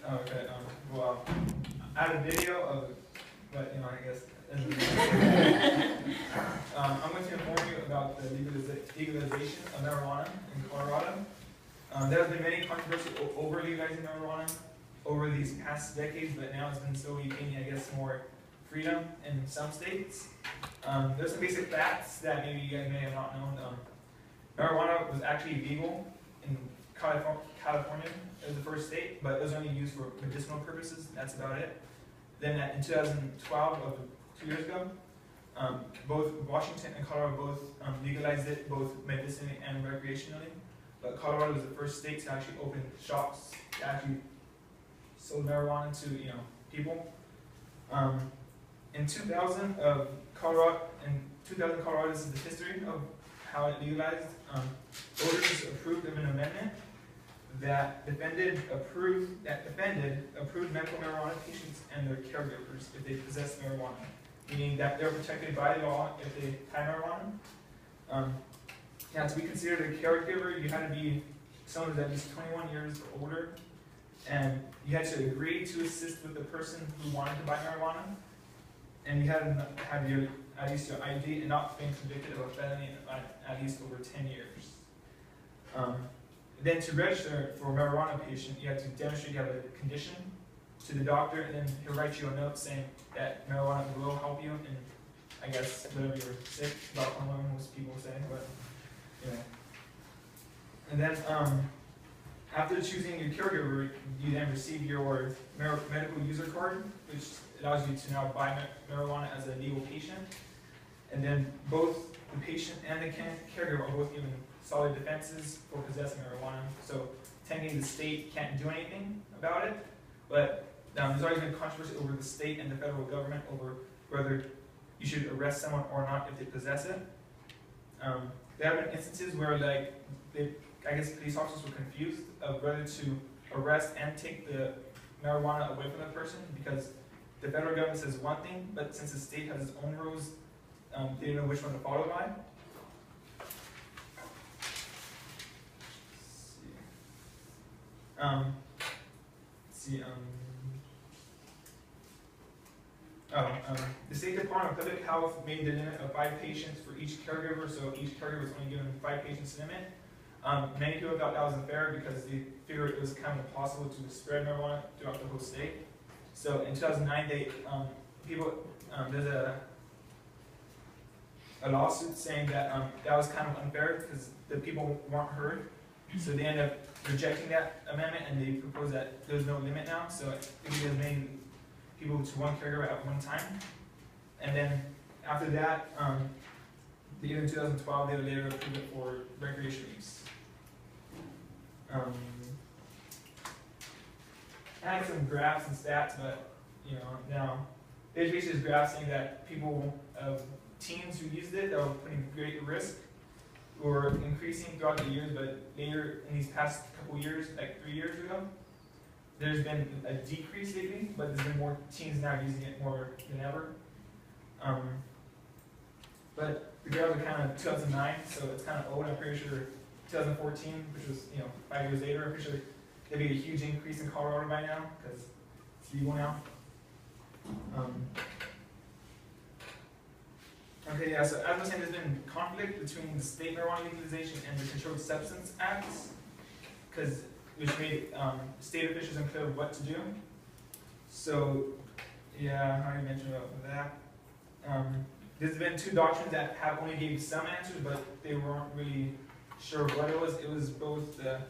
Okay. Well, I had a video of, but I guess. I'm going to inform you about the legalization of marijuana in Colorado. There has been many controversy over legalizing marijuana over these past decades, but now it's been slowly gaining, I guess, more freedom in some states. There's some basic facts that maybe you guys may have not known. Marijuana was actually legal in California. It was the first state, but it was only used for medicinal purposes. That's about it. Then in 2012, 2 years ago, both Washington and Colorado both legalized it, both medicinally and recreationally. But Colorado was the first state to actually open shops that actually sold marijuana to people. In 2000, Colorado, this is the history of how it legalized. Voters approved of an amendment that approved medical marijuana patients and their caregivers if they possess marijuana, meaning that they're protected by law if they have marijuana. Now, to be considered a caregiver, you had to be someone who's at least 21 years or older, and you had to agree to assist with the person who wanted to buy marijuana, and you had to have at least your ID and not being convicted of a felony at least over 10 years. Then to register for a marijuana patient, you have to demonstrate you have a condition to the doctor, and then he'll write you a note saying that marijuana will help you, and I guess whatever you're sick about, most people say, but And then after choosing your caregiver, you then receive your medical user card, which allows you to now buy marijuana as a legal patient. And then both the patient and the caregiver are both given solid defenses for possessing marijuana. So technically the state can't do anything about it, but there's always been controversy over the state and the federal government over whether you should arrest someone or not if they possess it. There have been instances where, I guess police officers were confused of whether to arrest and take the marijuana away from the person because the federal government says one thing, but since the state has its own rules, they didn't know which one to follow by. The State Department of Public Health made the limit of 5 patients for each caregiver, so each caregiver was only given 5 patients limit. Many people thought that was unfair because they figured it was kind of impossible to spread marijuana throughout the whole state. So in 2009, there's a lawsuit saying that that was kind of unfair because the people weren't heard. So they ended up rejecting that amendment, and they proposed that there's no limit now. So it gives many people to one caregiver at one time. And then after that, in 2012, they later approved it for recreational use. I had some graphs and stats, but now there's basically graphs saying that teens who used it, that were putting great risk, were increasing throughout the years, but later in these past couple years, like 3 years ago, there's been a decrease lately, but there's been more teens now using it more than ever. But the graphs are kind of 2009, so it's kind of old. I'm pretty sure 2014, which was 5 years later, I'm pretty sure there'd be a huge increase in Colorado by now because it's legal now. Okay, yeah. So as I was saying, there's been conflict between the state marijuana legalization and the Controlled Substance Acts, which made state officials unclear of what to do. So, yeah, I already mentioned about that. There's been 2 doctrines that have only gave some answers, but they weren't really sure what it was. It was both the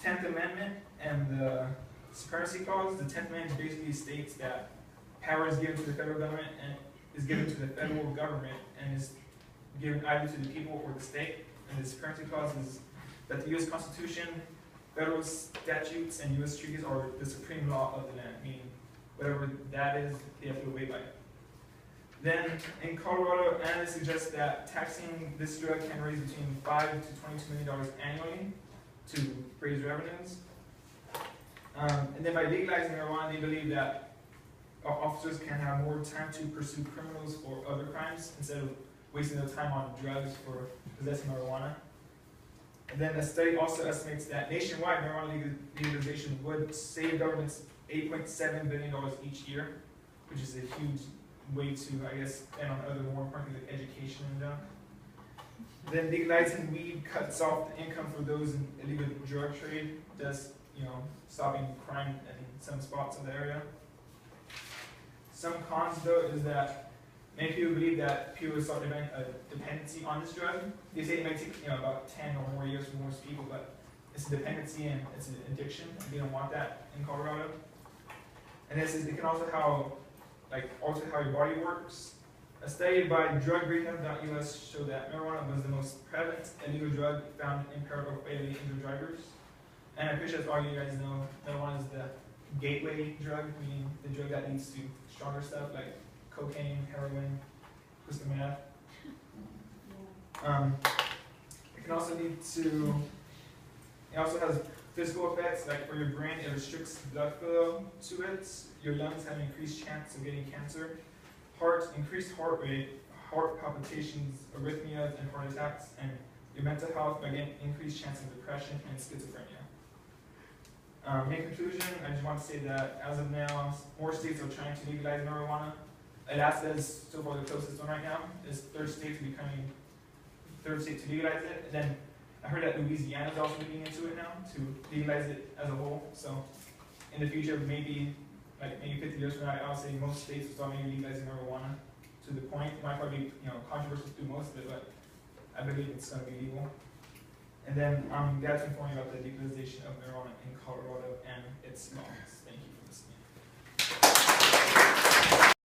10th Amendment and the Supremacy Clause. The 10th Amendment basically states that power is given to the federal government and is given to the federal government and is given either to the people or the state. And the Supremacy Clause is that the U.S. Constitution, federal statutes, and U.S. treaties are the supreme law of the land, meaning whatever that is, they have to obey by it. Then in Colorado, analysts suggest that taxing this drug can raise between $5 to $22 million annually to raise revenues. And then by legalizing marijuana, they believe that officers can have more time to pursue criminals for other crimes instead of wasting their time on drugs for possessing marijuana. And then the study also estimates that nationwide marijuana legalization would save governments $8.7 billion each year, which is a huge way to, I guess, spend on other more important like education and junk. Then legalizing weed cuts off the income for those in illegal drug trade, thus, stopping crime in some spots in the area. Some cons, though, is that many people believe that people will start developing a dependency on this drug. They say it might take about 10 or more years for most people, but it's a dependency and it's an addiction, and they don't want that in Colorado. And this is, it can also alter how your body works. A study by DrugRehab.us showed that marijuana was the most prevalent illegal drug found in impaired or fatally injured drivers. And I'm pretty sure as all you guys know, marijuana is the gateway drug, meaning the drug that leads to stronger stuff like cocaine, heroin, crystal meth. It can also lead to, it also has physical effects, like for your brain, it restricts blood flow to it. Your lungs have an increased chance of getting cancer. Increased heart rate, heart palpitations, arrhythmias, and heart attacks. And your mental health, again, increased chance of depression and schizophrenia. In conclusion, I just want to say that as of now, more states are trying to legalize marijuana. Alaska is so far the closest one right now. It's third state to legalize it. And then I heard that Louisiana is also looking into it now to legalize it as a whole. So in the future, maybe 50 years from now, I'll say most states will start legalizing marijuana to the point. It might probably be controversial to do most of it, but I believe it's going to be legal. And then I'm glad to inform you about the legalization of marijuana in Colorado and its laws. Thank you for listening.